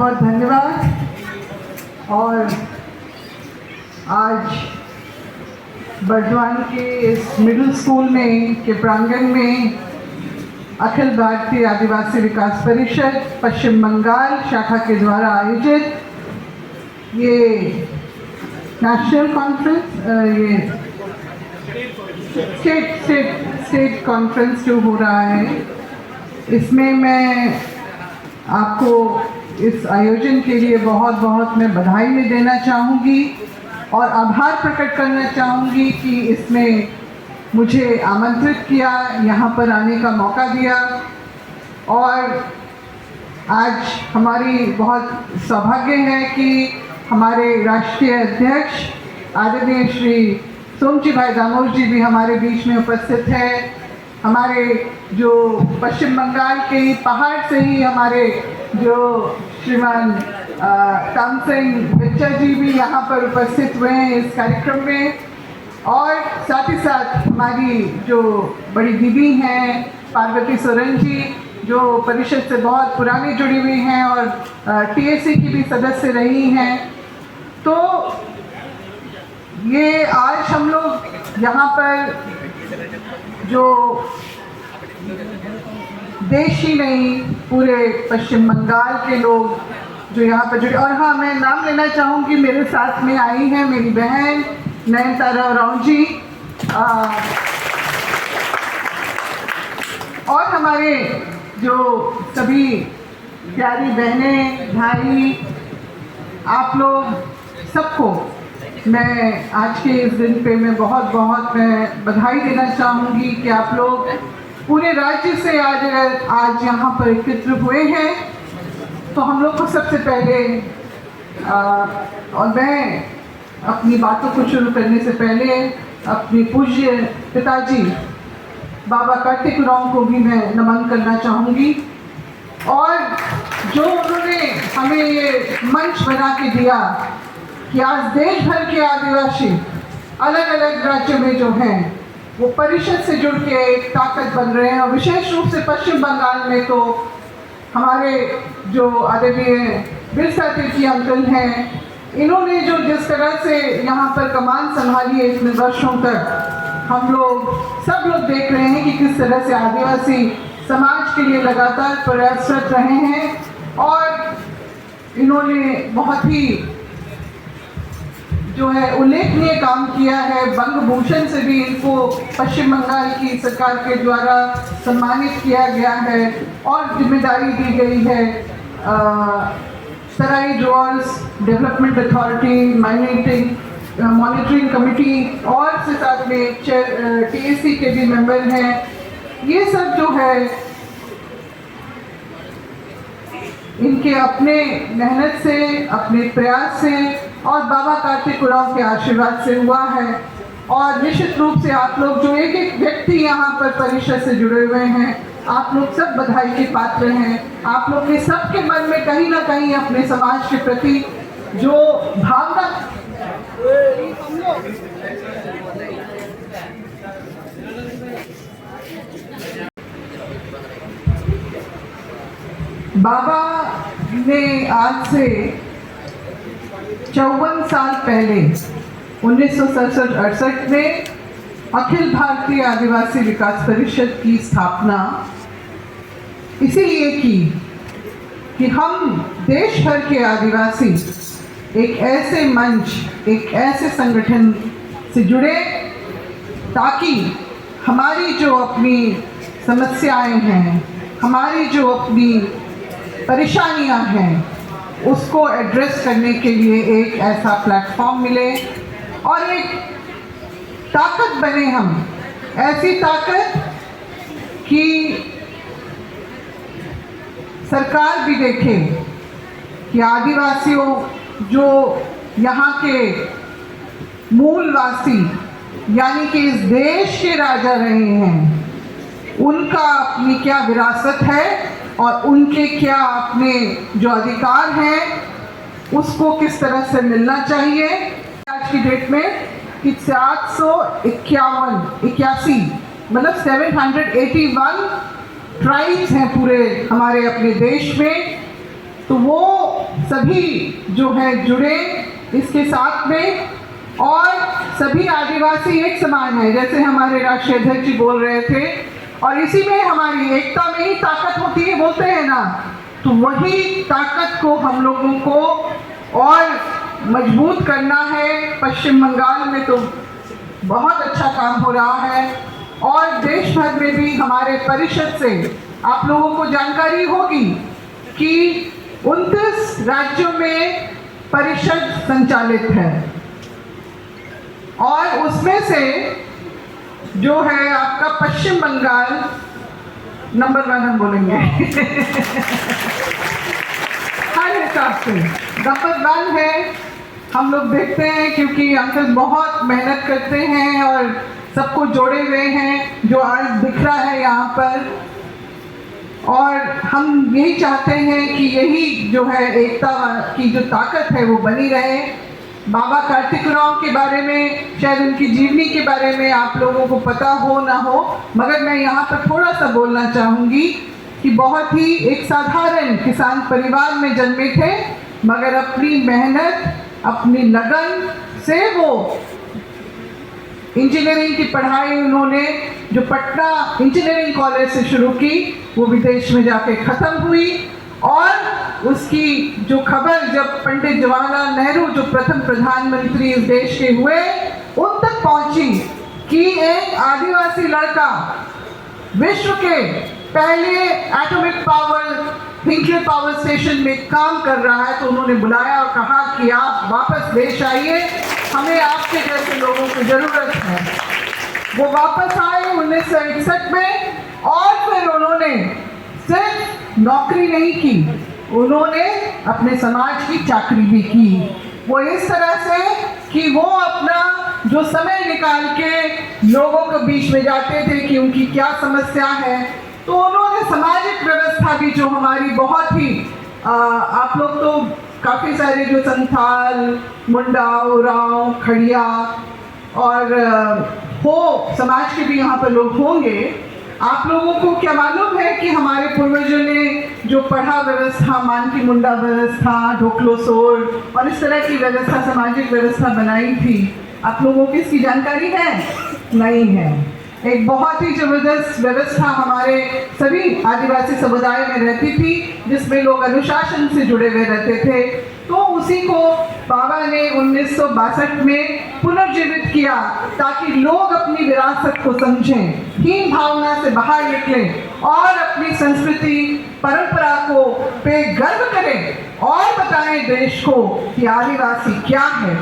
बहुत धन्यवाद। और आज बर्दवान के इस मिडिल स्कूल में के प्रांगण में अखिल भारतीय आदिवासी विकास परिषद पश्चिम बंगाल शाखा के द्वारा आयोजित ये नेशनल कॉन्फ्रेंस, ये स्टेट कॉन्फ्रेंस जो हो रहा है, इसमें मैं आपको इस आयोजन के लिए बहुत बहुत मैं बधाई में देना चाहूँगी और आभार प्रकट करना चाहूँगी कि इसमें मुझे आमंत्रित किया, यहाँ पर आने का मौका दिया। और आज हमारी बहुत सौभाग्य है कि हमारे राष्ट्रीय अध्यक्ष आदरणीय श्री सोमची भाई दामोर जी भी हमारे बीच में उपस्थित हैं। हमारे जो पश्चिम बंगाल के पहाड़ से ही हमारे जो श्रीमान तामसिंह बिच्चा जी भी यहाँ पर उपस्थित हुए हैं इस कार्यक्रम में। और साथ ही साथ हमारी जो बड़ी दीदी हैं पार्वती सोरेन जी, जो परिषद से बहुत पुरानी जुड़ी हुई हैं और टीएसी की भी सदस्य रही हैं। तो ये आज हम लोग यहाँ पर जो देश ही नहीं पूरे पश्चिम बंगाल के लोग जो यहाँ पर जुड़े, और हाँ मैं नाम लेना चाहूँगी, मेरे साथ में आई हैं मेरी बहन नयनतारा राव जी और हमारे जो सभी प्यारी बहनें भाई, आप लोग सबको मैं आज के इस दिन पे मैं बहुत बहुत मैं बधाई देना चाहूँगी कि आप लोग पूरे राज्य से आज यहाँ पर एकत्र हुए हैं। तो हम लोग को सबसे पहले और मैं अपनी बातों को शुरू करने से पहले अपने पूज्य पिताजी बाबा कार्तिक राव को भी मैं नमन करना चाहूँगी। और जो उन्होंने हमें ये मंच बना के दिया कि आज देश भर के आदिवासी अलग अलग राज्यों में जो हैं वो परिषद से जुड़ के एक ताकत बन रहे हैं। और विशेष रूप से पश्चिम बंगाल में तो हमारे जो आदरणीय बिरसा तिर्की अंकल हैं, इन्होंने जो जिस तरह से यहाँ पर कमान संभाली है इतने वर्षों तक, हम लोग सब लोग देख रहे हैं कि किस तरह से आदिवासी समाज के लिए लगातार प्रयासरत रहे हैं। और इन्होंने बहुत ही जो है उल्लेखनीय काम किया है। बंग भूषण से भी इनको पश्चिम बंगाल की सरकार के द्वारा सम्मानित किया गया है और जिम्मेदारी दी गई है सराई ड्रॉल्स डेवलपमेंट अथॉरिटी मॉनिटरिंग कमेटी और से साथ में टीएसी के भी मेंबर हैं। ये सब जो है इनके अपने मेहनत से, अपने प्रयास से और बाबा कार्तिक राव के आशीर्वाद से हुआ है। और निश्चित रूप से आप लोग जो एक एक व्यक्ति यहाँ पर परिषद से जुड़े हुए हैं, आप लोग सब बधाई के पात्र हैं। आप लोग के सबके मन में कहीं ना कहीं अपने समाज के प्रति जो भावना बाबा ने आज से 54 साल पहले 1967-68 में अखिल भारतीय आदिवासी विकास परिषद की स्थापना इसीलिए की कि हम देश भर के आदिवासी एक ऐसे मंच, एक ऐसे संगठन से जुड़े ताकि हमारी जो अपनी समस्याएं हैं, हमारी जो अपनी परेशानियां हैं, उसको एड्रेस करने के लिए एक ऐसा प्लेटफॉर्म मिले और एक ताकत बने। हम ऐसी ताकत कि सरकार भी देखे कि आदिवासियों जो यहाँ के मूलवासी यानी कि इस देश के राजा रहे हैं, उनका अपनी क्या विरासत है और उनके क्या अपने जो अधिकार हैं उसको किस तरह से मिलना चाहिए। आज की डेट में कि 781 मतलब 781 ट्राइब्स हैं पूरे हमारे अपने देश में। तो वो सभी जो है जुड़े इसके साथ में, और सभी आदिवासी एक समान है, जैसे हमारे राष्ट्रीय अध्यक्ष जी बोल रहे थे, और इसी में हमारी एकता में ही ताकत होती है, बोलते हैं ना। तो वही ताकत को हम लोगों को और मजबूत करना है। पश्चिम बंगाल में तो बहुत अच्छा काम हो रहा है, और देश भर में भी हमारे परिषद से आप लोगों को जानकारी होगी कि 29 राज्यों में परिषद संचालित है, और उसमें से जो है आपका पश्चिम बंगाल नंबर 1 हम बोलेंगे हर हिसाब से नंबर 1 है। हम लोग देखते हैं क्योंकि अंकल बहुत मेहनत करते हैं और सबको जोड़े हुए हैं, जो आज दिख रहा है यहाँ पर, और हम यही चाहते हैं कि यही जो है एकता की जो ताकत है वो बनी रहे। बाबा कार्तिकराव के बारे में, शायद उनकी जीवनी के बारे में आप लोगों को पता हो ना हो, मगर मैं यहाँ पर थोड़ा सा बोलना चाहूँगी कि बहुत ही एक साधारण किसान परिवार में जन्मे थे, मगर अपनी मेहनत, अपनी लगन से वो इंजीनियरिंग की पढ़ाई उन्होंने जो पटना इंजीनियरिंग कॉलेज से शुरू की, वो विदेश में जाके ख़त्म हुई, और उसकी जो खबर जब पंडित जवाहरलाल नेहरू जो प्रथम प्रधानमंत्री इस देश के हुए, उन तक पहुंची कि एक आदिवासी लड़का विश्व के पहले atomic power nuclear power station में काम कर रहा है, तो उन्होंने बुलाया और कहा कि आप वापस देश आइए, हमें आपके जैसे लोगों की ज़रूरत है। वो वापस आए 1961 में, और फिर उन्होंने सिर्फ नौकरी नहीं की, उन्होंने अपने समाज की चाकरी भी की। वो इस तरह से कि वो अपना जो समय निकाल के लोगों के बीच में जाते थे कि उनकी क्या समस्या है, तो उन्होंने सामाजिक व्यवस्था भी जो हमारी बहुत ही आप लोग तो काफ़ी सारे जो संथाल, मुंडा, उरांव, खड़िया और हो समाज के भी यहाँ पर लोग होंगे। आप लोगों को क्या मालूम है कि हमारे पूर्वजों ने जो पढ़ा व्यवस्था, मान की मुंडा व्यवस्था, ढोकलो सोर और इस तरह की व्यवस्था, सामाजिक व्यवस्था बनाई थी, आप लोगों को इसकी जानकारी है? नहीं है। एक बहुत ही ज़बरदस्त व्यवस्था हमारे सभी आदिवासी समुदाय में रहती थी, जिसमें लोग अनुशासन से जुड़े हुए रहते थे। तो उसी को बाबा ने 1962 में पुनर्जीवित किया, ताकि लोग अपनी विरासत को समझें, हीन भावना से बाहर निकलें और अपनी संस्कृति परंपरा को पे गर्व करें और बताएं देश को कि आदिवासी क्या है।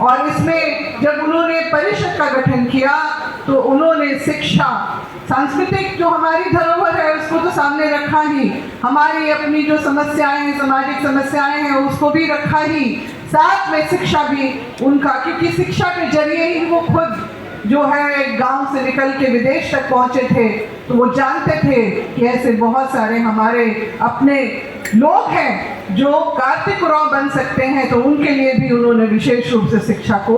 और इसमें जब उन्होंने परिषद का गठन किया, तो उन्होंने शिक्षा, सांस्कृतिक जो हमारी धरोहर है उसको तो सामने रखा ही, हमारी अपनी जो समस्याएं हैं, सामाजिक समस्याएं हैं, उसको भी रखा ही, साथ में शिक्षा भी उनका, क्योंकि शिक्षा के जरिए ही वो खुद जो है गांव से निकल के विदेश तक पहुंचे थे। तो वो जानते थे कि ऐसे बहुत सारे हमारे अपने लोग हैं जो कार्तिकराव बन सकते हैं, तो उनके लिए भी उन्होंने विशेष रूप से शिक्षा को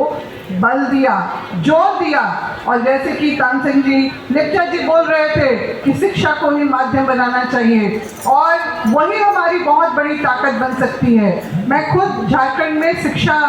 बल दिया, जोर दिया। और जैसे कि तानसेन जी लेप्चा जी बोल रहे थे कि शिक्षा को ही माध्यम बनाना चाहिए, और वही हमारी बहुत बड़ी ताकत बन सकती है। मैं खुद झारखंड में शिक्षा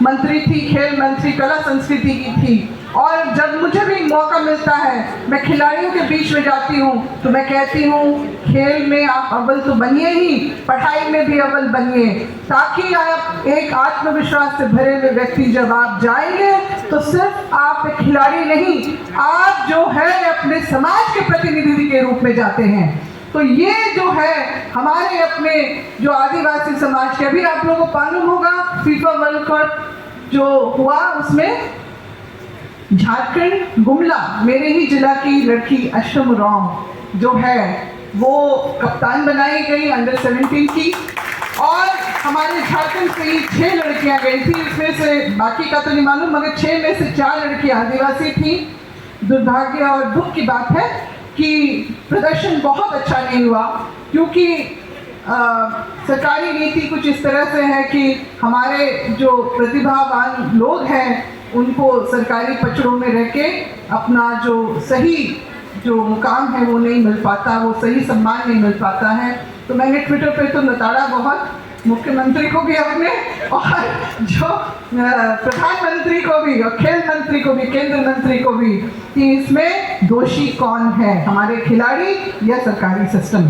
मंत्री थी, खेल मंत्री, कला संस्कृति की थी, और जब मुझे भी मौका मिलता है, मैं खिलाड़ियों के बीच में जाती हूँ, तो मैं कहती हूँ खेल में आप अव्वल तो बनिए ही, पढ़ाई में भी अव्वल बनिए, ताकि आप एक आत्मविश्वास से भरे हुए व्यक्ति जब आप जाएंगे, तो सिर्फ आप एक खिलाड़ी नहीं, आप जो है अपने समाज के प्रतिनिधि के रूप में जाते हैं। तो ये जो है हमारे अपने जो आदिवासी समाज के, अभी आप लोगों को मालूम होगा फीफा वर्ल्ड कप जो हुआ, उसमें झारखंड गुमला, मेरे ही जिला की लड़की अशम राम जो है वो कप्तान बनाई गई अंडर 17 की, और हमारे झारखंड से ही 6 लड़कियां गई थी, इसमें से बाकी का तो नहीं मालूम, मगर 6 में से 4 लड़कियां आदिवासी थी। दुर्भाग्य और दुख की बात है कि प्रदर्शन बहुत अच्छा नहीं हुआ, क्योंकि सरकारी नीति कुछ इस तरह से है कि हमारे जो प्रतिभावान लोग हैं उनको सरकारी पचड़ों में रह के अपना जो सही जो मुकाम है वो नहीं मिल पाता, वो सही सम्मान नहीं मिल पाता है। तो मैंने ट्विटर पे तो लताड़ा बहुत मुख्यमंत्री को भी अपने और जो प्रधानमंत्री को भी और खेल मंत्री को भी केंद्र मंत्री को भी कि इसमें दोषी कौन है, हमारे खिलाड़ी या सरकारी सिस्टम।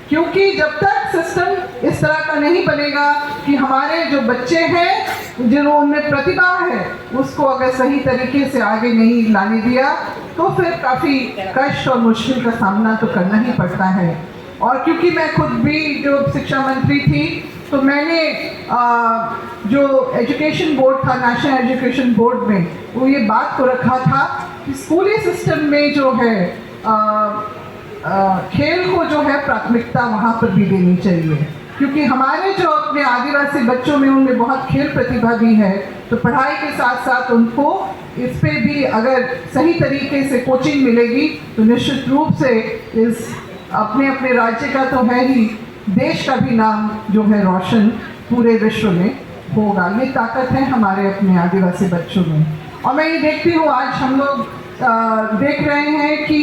क्योंकि जब तक सिस्टम इस तरह का नहीं बनेगा कि हमारे जो बच्चे हैं जिनमें प्रतिभा है उसको अगर सही तरीके से आगे नहीं लाने दिया तो फिर काफ़ी कष्ट और मुश्किल का सामना तो करना ही पड़ता है। और क्योंकि मैं खुद भी जो शिक्षा मंत्री थी तो मैंने जो एजुकेशन बोर्ड था, नेशनल एजुकेशन बोर्ड में, वो ये बात को रखा था कि स्कूली सिस्टम में जो है खेल को जो है प्राथमिकता वहाँ पर भी देनी चाहिए। क्योंकि हमारे जो अपने आदिवासी बच्चों में उनमें बहुत खेल प्रतिभा भी है, तो पढ़ाई के साथ साथ उनको इस पे भी अगर सही तरीके से कोचिंग मिलेगी तो निश्चित रूप से इस अपने अपने राज्य का तो है ही, देश का भी नाम जो है रोशन पूरे विश्व में होगा। ये ताकत है हमारे अपने आदिवासी बच्चों में। और मैं ये देखती हूँ आज हम लोग देख रहे हैं कि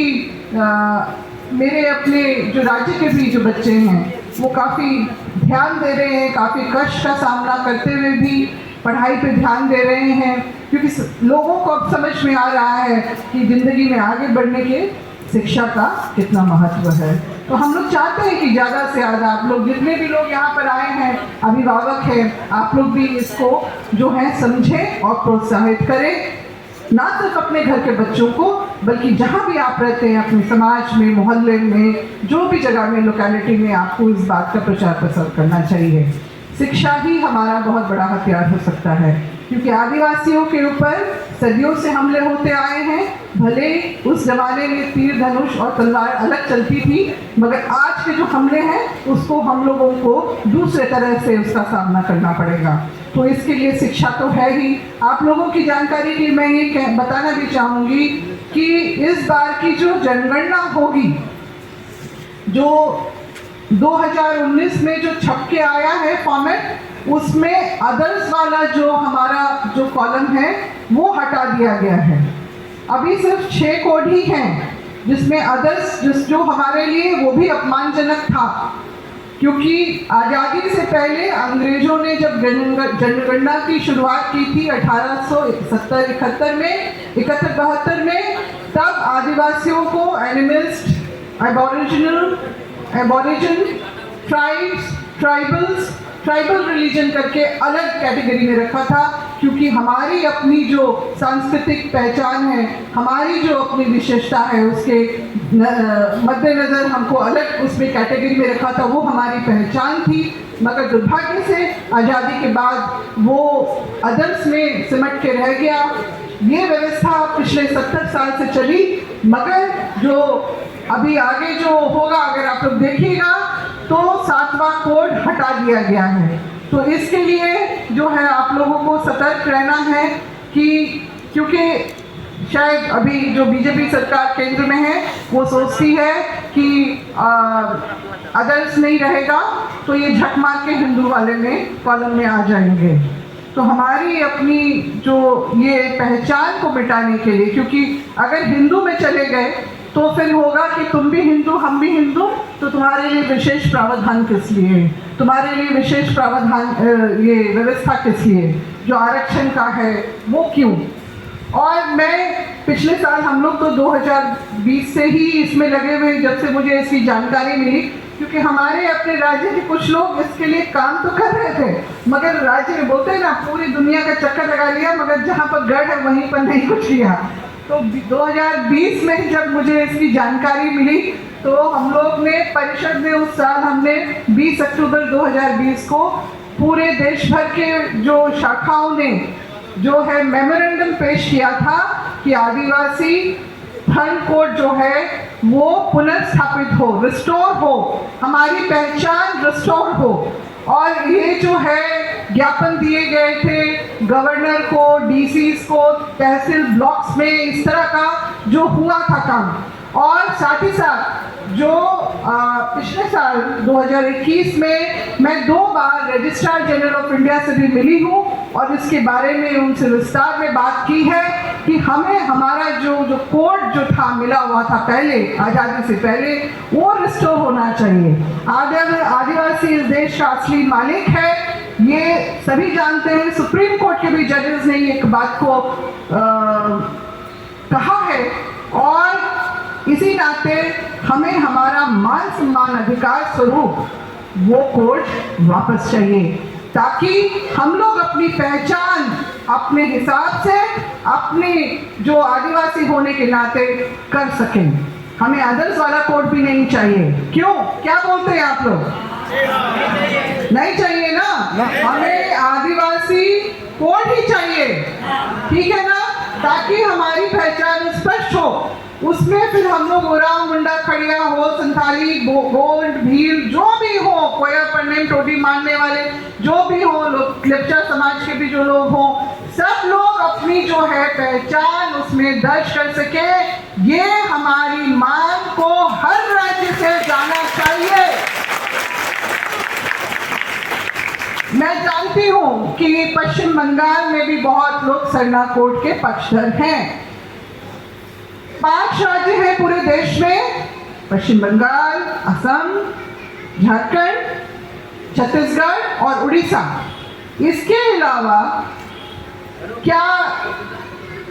मेरे अपने जो राज्य के भी जो बच्चे हैं वो काफ़ी ध्यान दे रहे हैं, काफ़ी कष्ट का सामना करते हुए भी पढ़ाई पे ध्यान दे रहे हैं, क्योंकि लोगों को अब समझ में आ रहा है कि ज़िंदगी में आगे बढ़ने के शिक्षा का कितना महत्व है। तो हम लोग चाहते हैं कि ज़्यादा से ज़्यादा आप लोग जितने भी लोग यहाँ पर आए हैं, अभिभावक हैं, आप लोग भी इसको जो है समझें और प्रोत्साहित करें, ना सिर्फ अपने घर के बच्चों को बल्कि जहाँ भी आप रहते हैं अपने समाज में, मोहल्ले में, जो भी जगह में, लोकेलिटी में, आपको इस बात का प्रचार प्रसार करना चाहिए। शिक्षा ही हमारा बहुत बड़ा हथियार हो सकता है, क्योंकि आदिवासियों के ऊपर सदियों से हमले होते आए हैं। भले उस जमाने में तीर धनुष और तलवार अलग चलती थी, मगर आज के जो हमले हैं उसको हम लोगों को दूसरे तरह से उसका सामना करना पड़ेगा। तो इसके लिए शिक्षा तो है ही। आप लोगों की जानकारी के लिए मैं ये बताना भी चाहूँगी कि इस बार की जो जनगणना होगी, जो 2019 में जो छप के आया है फॉर्मेट, उसमें अदर्स वाला जो हमारा जो कॉलम है वो हटा दिया गया है। अभी सिर्फ 6 कोड ही हैं जिसमें अदर्स जो हमारे लिए वो भी अपमानजनक था, क्योंकि आज़ादी से पहले अंग्रेज़ों ने जब जनगणना की शुरुआत की थी 1871 में, 71-72 में, तब आदिवासियों को एनिमिस्ट, एबोरिजिन, ट्राइबल रिलीजन करके अलग कैटेगरी में रखा था, क्योंकि हमारी अपनी जो सांस्कृतिक पहचान है, हमारी जो अपनी विशेषता है, उसके मद्देनज़र हमको अलग उसमें कैटेगरी में रखा था, वो हमारी पहचान थी। मगर दुर्भाग्य से आज़ादी के बाद वो अदर्स में सिमट के रह गया। ये व्यवस्था पिछले 70 साल से चली, मगर जो अभी आगे जो होगा, अगर आप लोग देखिएगा तो 7वां कोड हटा दिया गया है। तो इसके लिए जो है आप लोगों को सतर्क रहना है कि क्योंकि शायद अभी जो बीजेपी सरकार केंद्र में है वो सोचती है कि अदर्स नहीं रहेगा तो ये झक मार के हिंदू वाले में कॉलम में आ जाएंगे। तो हमारी अपनी जो ये पहचान को मिटाने के लिए, क्योंकि अगर हिंदू में चले गए तो फिर होगा कि तुम भी हिंदू हम भी हिंदू, तो तुम्हारे लिए विशेष प्रावधान किस लिए, तुम्हारे लिए विशेष प्रावधान ये व्यवस्था किस लिए, जो आरक्षण का है वो क्यों। और मैं पिछले साल, हम लोग तो 2020 से ही इसमें लगे हुए, जब से मुझे इसकी जानकारी मिली, क्योंकि हमारे अपने राज्य के कुछ लोग इसके लिए काम तो कर रहे थे, मगर राज्य में बोलते हैं ना, पूरी दुनिया का चक्कर लगा लिया, मगर जहाँ पर गढ़ है वहीं पर नहीं कुछ किया। तो 2020 में जब मुझे इसकी जानकारी मिली तो हम लोग ने परिषद में उस साल हमने 20 अक्टूबर 2020 को पूरे देश भर के जो शाखाओं ने जो है मेमोरेंडम पेश किया था कि आदिवासी धर्म कोड जो है वो पुनर्स्थापित हो, रिस्टोर हो, हमारी पहचान रिस्टोर हो। और ये जो है ज्ञापन दिए गए थे गवर्नर को, डीसीज को, तहसील ब्लॉक्स में, इस तरह का जो हुआ था काम। और साथ ही साथ जो पिछले साल 2021 में मैं 2 बार रजिस्ट्रार जनरल ऑफ इंडिया से भी मिली हूँ और इसके बारे में उनसे विस्तार में बात की है। कि हमें हमारा जो कोड जो था मिला हुआ था पहले, आज़ादी से पहले, वो रिस्टोर होना चाहिए। आदिवासी इस देश का असली मालिक है, ये सभी जानते हैं। सुप्रीम कोर्ट के भी जजेस ने एक बात को कहा है, और इसी नाते हमें हमारा मान सम्मान अधिकार स्वरूप वो कोड वापस चाहिए, ताकि हम लोग अपनी पहचान अपने हिसाब से अपने जो आदिवासी होने के नाते कर सकें। हमें अदर्स वाला कोड भी नहीं चाहिए। क्यों, क्या बोलते हैं आप लोग? नहीं चाहिए ना? हमें आदिवासी कोड ही चाहिए, ठीक है ना, ताकि हमारी पहचान स्पष्ट हो। उसमें फिर हम लोग उरांव, मुंडा, खड़िया हो, संथाली, गोंड, भील, जो भी हो, कोया, परनेम, टोटी मानने वाले जो भी हो, लोग लेप्चा समाज के भी जो लोग हो, सब लोग अपनी जो है पहचान उसमें दर्ज कर सके। ये हमारी मांग को हर राज्य से जाना चाहिए। मैं जानती हूँ कि पश्चिम बंगाल में भी बहुत लोग सरना कोड के पक्षधर हैं। 5 राज्य हैं पूरे देश में, पश्चिम बंगाल, असम, झारखंड, छत्तीसगढ़ और उड़ीसा। इसके अलावा क्या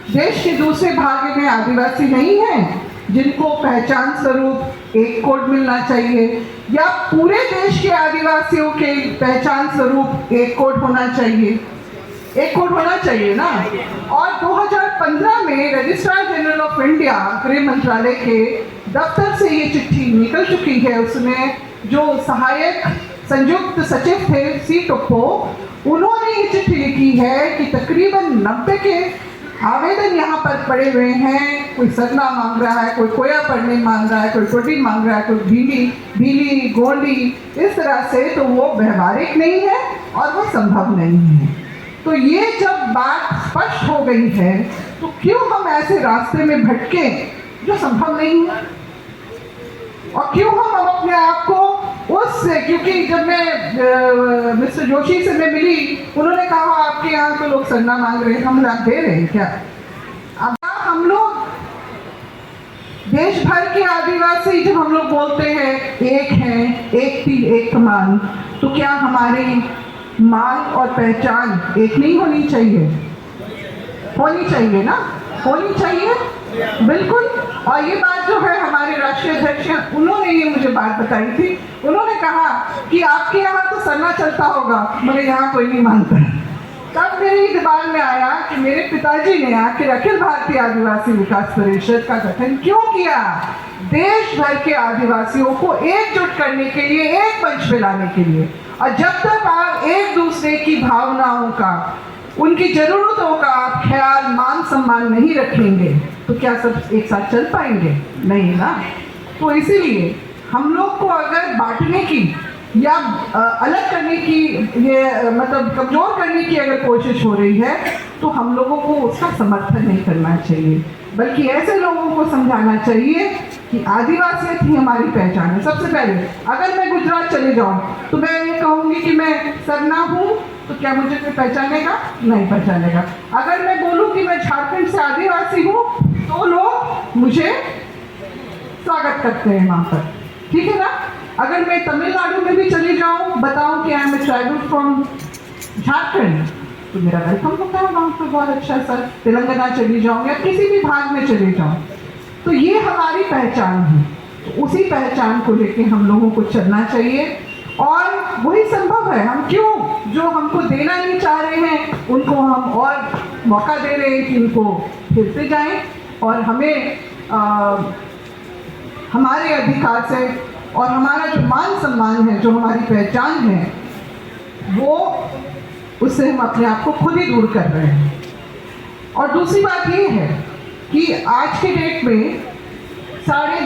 देश के दूसरे भाग में आदिवासी नहीं हैं जिनको पहचान स्वरूप एक कोड मिलना चाहिए, या पूरे देश के आदिवासियों के पहचान स्वरूप एक कोड होना चाहिए? एक कोड होना चाहिए ना। और 2015 में रजिस्ट्रार जनरल ऑफ इंडिया, गृह मंत्रालय के दफ्तर से ये चिट्ठी निकल चुकी है। उसमें जो सहायक संयुक्त सचिव थे सी टोप्पो, उन्होंने ये चिट्ठी लिखी है कि तकरीबन 90 के आवेदन यहाँ पर पड़े हुए हैं। कोई सरना मांग रहा है, कोई कोया पढ़ने मांग रहा है, कोई टोटी मांग रहा है, कोई भीली, गोंडी, इस तरह से। तो वो व्यवहारिक नहीं है और वो संभव नहीं है। तो ये जब बात स्पष्ट हो गई है, तो क्यों हम ऐसे रास्ते में भटके जो संभव नहीं है? और क्यों हम अपने आप को उससे, क्योंकि जब मैं मिस्टर जोशी से मैं मिली, उन्होंने कहा आपके यहाँ तो लोग सरना मांग रहे हैं, हम लाभ दे रहे हैं क्या? अब हम लोग देश भर के आदिवासी जब हम लोग बोलते हैं एक हैं, एक तीर एक कमान, तो क्या हमारी मांग और पहचान एक नहीं होनी चाहिए? होनी चाहिए ना, होनी चाहिए, बिल्कुल। और ये बात जो है हमारे राष्ट्रीय अध्यक्ष हैं, उन्होंने ये मुझे बात बताई थी। उन्होंने कहा कि आपके यहाँ तो सरना चलता होगा, मगर यहाँ कोई नहीं मानता। तब मेरे दिमाग में आया कि मेरे पिताजी ने आखिर अखिल भारतीय आदिवासी विकास परिषद का गठन क्यों किया? देश भर के आदिवासियों को एकजुट करने के लिए, एक मंच पे लाने के लिए। और जब तक आप एक दूसरे की भावनाओं का, उनकी जरूरतों का आप ख्याल, मान सम्मान नहीं रखेंगे, तो क्या सब एक साथ चल पाएंगे? नहीं ना। तो इसीलिए हम लोग को अगर बांटने की या अलग करने की, ये मतलब कमजोर करने की अगर कोशिश हो रही है, तो हम लोगों को उसका समर्थन नहीं करना चाहिए, बल्कि ऐसे लोगों को समझाना चाहिए कि आदिवासियत ही हमारी पहचान है। सबसे पहले अगर मैं गुजरात चले जाऊं तो मैं ये कहूँगी कि मैं सरना हूँ, तो क्या मुझे कोई पहचानेगा? नहीं पहचानेगा। अगर मैं बोलूँ कि मैं झारखंड से आदिवासी हूँ, तो लोग मुझे स्वागत करते हैं वहाँ पर, ठीक है ना। अगर मैं तमिलनाडु में भी चली जाऊँ, बताऊँ कि I am tribal from Jharkhand, तो मेरा वेलकम होता है वहाँ पर बहुत अच्छा सर। तेलंगाना चली जाऊँ या किसी भी भाग में चले जाऊँ, तो ये हमारी पहचान है। तो उसी पहचान को लेके हम लोगों को चलना चाहिए, और वही संभव है। हम क्यों जो हमको देना नहीं चाह रहे हैं, उनको हम और मौका दे रहे हैं कि उनको फिरते जाएं, और हमें हमारे अधिकार से और हमारा जो मान सम्मान है, जो हमारी पहचान है, वो उससे हम अपने आप को खुद ही दूर कर रहे हैं। और दूसरी बात ये है कि आज के डेट में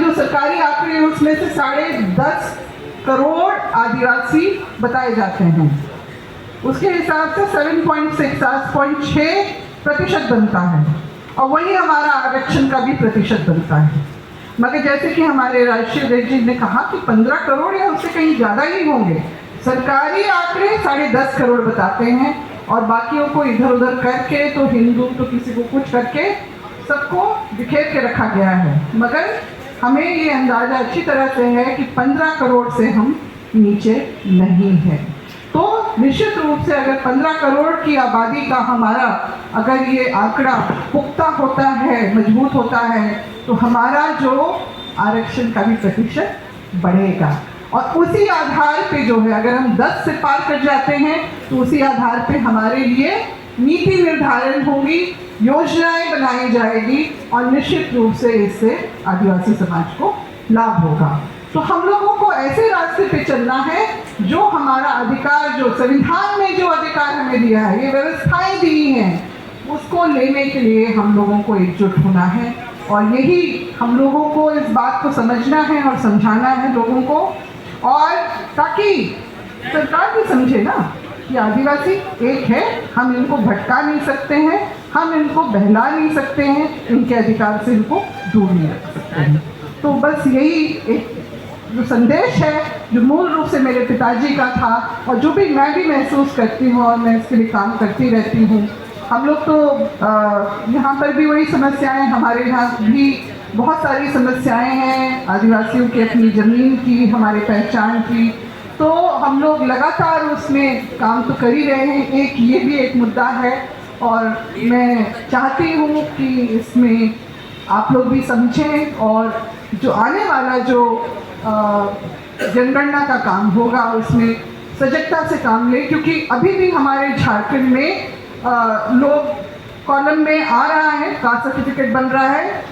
जो सरकारी आंकड़े हैं उसमें से 10.5 करोड़ आदिवासी बताए जाते हैं। उसके हिसाब से 7.6% बनता है, और वही हमारा आरक्षण का भी प्रतिशत बनता है। मगर जैसे कि हमारे राष्ट्रीय अध्यक्ष जी ने कहा कि 15 करोड़ या उससे कहीं ज़्यादा ही होंगे। सरकारी आंकड़े 10.5 करोड़ बताते हैं, और बाकियों को इधर उधर करके, तो हिंदू तो किसी को कुछ करके सबको बिखेर के रखा गया है, मगर हमें ये अंदाज़ा अच्छी तरह से है कि 15 करोड़ से हम नीचे नहीं हैं। तो निश्चित रूप से अगर 15 करोड़ की आबादी का हमारा अगर ये आंकड़ा पुख्ता होता है, मजबूत होता है, तो हमारा जो आरक्षण का भी प्रतिशत बढ़ेगा। और उसी आधार पे जो है, अगर हम 10 से पार कर जाते हैं तो उसी आधार पे हमारे लिए नीति निर्धारण होगी, योजनाएं बनाई जाएगी और निश्चित रूप से इससे आदिवासी समाज को लाभ होगा। तो हम लोगों को ऐसे रास्ते पे चलना है जो हमारा अधिकार, जो संविधान में जो अधिकार हमें दिया है, ये व्यवस्थाएं दी हैं, उसको लेने के लिए हम लोगों को एकजुट होना है। और यही हम लोगों को इस बात को समझना है और समझाना है लोगों को, और ताकि सरकार भी समझे ना कि आदिवासी एक है, हम इनको भटका नहीं सकते हैं, हम इनको बहला नहीं सकते हैं, इनके अधिकार से इनको दूर नहीं रख सकते हैं। तो बस यही एक जो संदेश है जो मूल रूप से मेरे पिताजी का था और जो भी मैं भी महसूस करती हूँ और मैं इसके लिए काम करती रहती हूँ। हम लोग तो यहाँ पर भी वही समस्याएं, हमारे यहाँ भी बहुत सारी समस्याएं हैं आदिवासियों की, अपनी ज़मीन की, हमारे पहचान की, तो हम लोग लगातार उसमें काम तो कर ही रहे हैं। एक ये भी एक मुद्दा है और मैं चाहती हूँ कि इसमें आप लोग भी समझें और जो आने वाला जो जनगणना का काम होगा उसमें सजगता से काम लें, क्योंकि अभी भी हमारे झारखंड में लोग कॉलम में आ रहा है, कास्ट सर्टिफिकेट बन रहा है,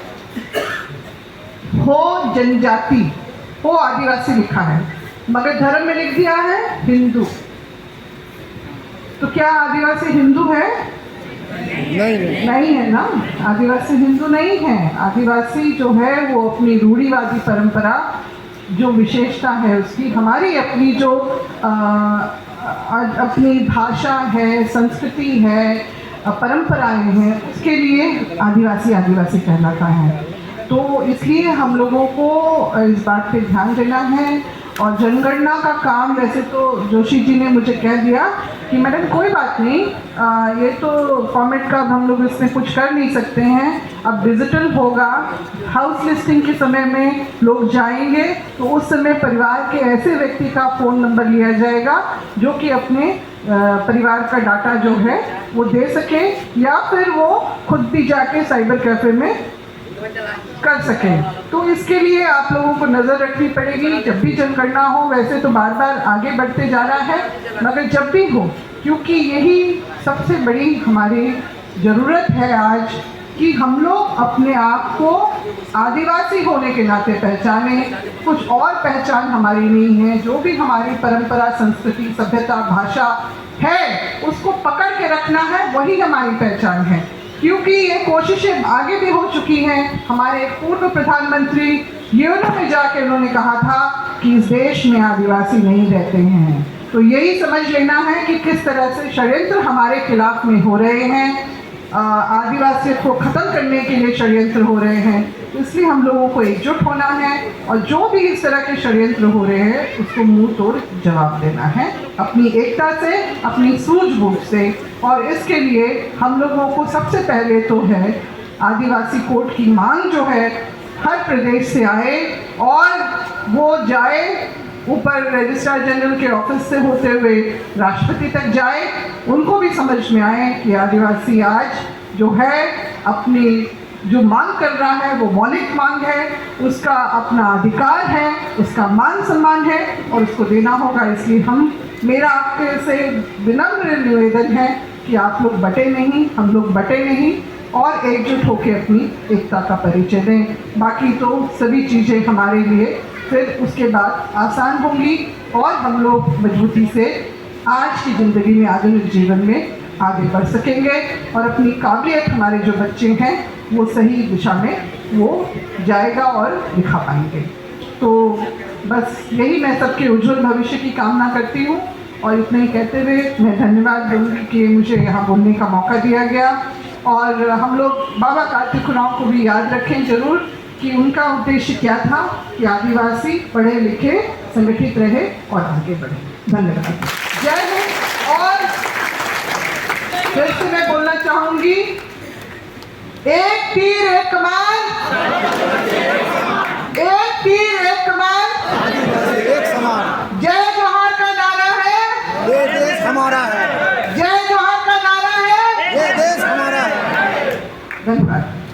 हो जनजाति, हो आदिवासी लिखा है, मगर धर्म में लिख दिया है हिंदू। तो क्या आदिवासी हिंदू है? नहीं है ना, आदिवासी हिंदू नहीं है। आदिवासी जो है वो अपनी रूढ़िवादी परंपरा, जो विशेषता है उसकी, हमारी अपनी जो अपनी भाषा है, संस्कृति है, परंपराएं हैं, उसके लिए आदिवासी आदिवासी कहलाता है। तो इसलिए हम लोगों को इस बात पे ध्यान देना है। और जनगणना का काम वैसे तो जोशी जी ने मुझे कह दिया कि मैडम कोई बात नहीं, ये तो फॉर्मेट का हम लोग इसमें कुछ कर नहीं सकते हैं, अब डिजिटल होगा, हाउस लिस्टिंग के समय में लोग जाएंगे तो उस समय परिवार के ऐसे व्यक्ति का फ़ोन नंबर लिया जाएगा जो कि अपने परिवार का डाटा जो है वो दे सके, या फिर वो खुद भी जाके साइबर कैफ़े में कर सकें। तो इसके लिए आप लोगों को नज़र रखनी पड़ेगी जब भी जनगणना हो। वैसे तो बार बार आगे बढ़ते जा रहा है, मगर जब भी हो, क्योंकि यही सबसे बड़ी हमारी ज़रूरत है आज कि हम लोग अपने आप को आदिवासी होने के नाते पहचाने। कुछ और पहचान हमारी नहीं है, जो भी हमारी परंपरा, संस्कृति, सभ्यता, भाषा है उसको पकड़ के रखना है, वही हमारी पहचान है। क्योंकि ये कोशिशें आगे भी हो चुकी हैं। हमारे एक पूर्व प्रधानमंत्री यूएन में जाके उन्होंने कहा था कि इस देश में आदिवासी नहीं रहते हैं। तो यही समझ लेना है कि किस तरह से षड्यंत्र हमारे खिलाफ में हो रहे हैं, आदिवासियों को ख़त्म करने के लिए षड्यंत्र हो रहे हैं। इसलिए हम लोगों को एकजुट होना है और जो भी इस तरह के षड्यंत्र हो रहे हैं उसको मुंह तोड़ जवाब देना है, अपनी एकता से, अपनी सूझबूझ से। और इसके लिए हम लोगों को सबसे पहले तो है आदिवासी कोड की मांग जो है हर प्रदेश से आए और वो जाए ऊपर रजिस्ट्रार जनरल के ऑफिस से होते हुए राष्ट्रपति तक जाए, उनको भी समझ में आए कि आदिवासी आज जो है अपनी जो मांग कर रहा है वो मौलिक मांग है, उसका अपना अधिकार है, उसका मान सम्मान है और उसको देना होगा। इसलिए मेरा आपके से विनम्र निवेदन है कि आप लोग बटे नहीं, हम लोग बटे नहीं और एकजुट होकर अपनी एकता का परिचय दें। बाकी तो सभी चीज़ें हमारे लिए फिर उसके बाद आसान होंगी और हम लोग मजबूती से आज की ज़िंदगी में, आधुनिक जीवन में आगे बढ़ सकेंगे और अपनी काबिलियत, हमारे जो बच्चे हैं वो सही दिशा में वो जाएगा और दिखा पाएंगे। तो बस यही मैं सबके उज्जवल भविष्य की कामना करती हूँ और इतना ही कहते हुए मैं धन्यवाद दूँगी कि मुझे यहाँ बोलने का मौका दिया गया। और हम लोग बाबा कार्तिक उरांव को भी याद रखें ज़रूर कि उनका उद्देश्य क्या था कि आदिवासी पढ़े लिखे, संगठित रहे और आगे बढ़े। धन्यवाद, जय हिंद। और फिर से मैं बोलना चाहूँगी एक तीर एक कमान, एक तीर एक कमान, एक समान। जय जोहार का नारा है, ये देश हमारा है। जय जोहार का नारा है, ये देश हमारा है। धन्यवाद।